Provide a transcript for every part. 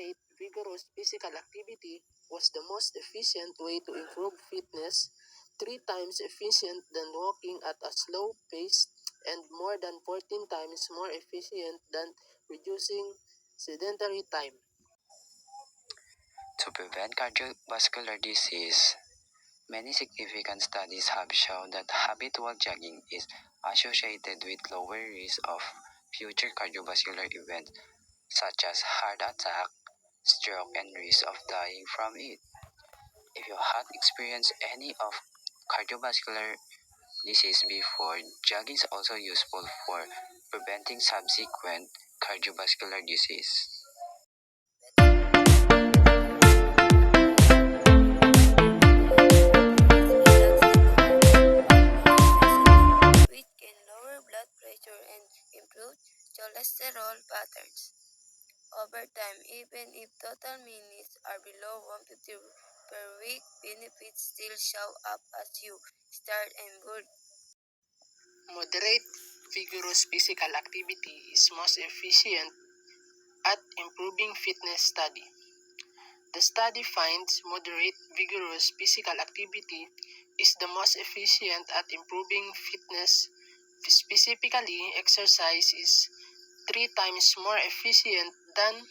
moderate, vigorous physical activity was the most efficient way to improve fitness, 3 times efficient than walking at a slow pace, and more than 14 times more efficient than reducing sedentary time. To prevent cardiovascular disease, many significant studies have shown that habitual jogging is associated with lower risk of future cardiovascular events such as heart attack, stroke, and risk of dying from it. If you had experienced any of cardiovascular disease before, jogging is also useful for preventing subsequent cardiovascular disease. Which can lower blood pressure and improve cholesterol patterns. Over time, even if total minutes are below 150 per week, benefits still show up as you start and build. Moderate, vigorous physical activity is most efficient at improving fitness study. The study finds moderate, vigorous physical activity is the most efficient at improving fitness. Specifically, exercise is 3 times more efficient than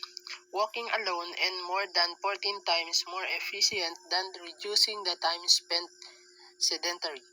walking alone and more than 14 times more efficient than reducing the time spent sedentary.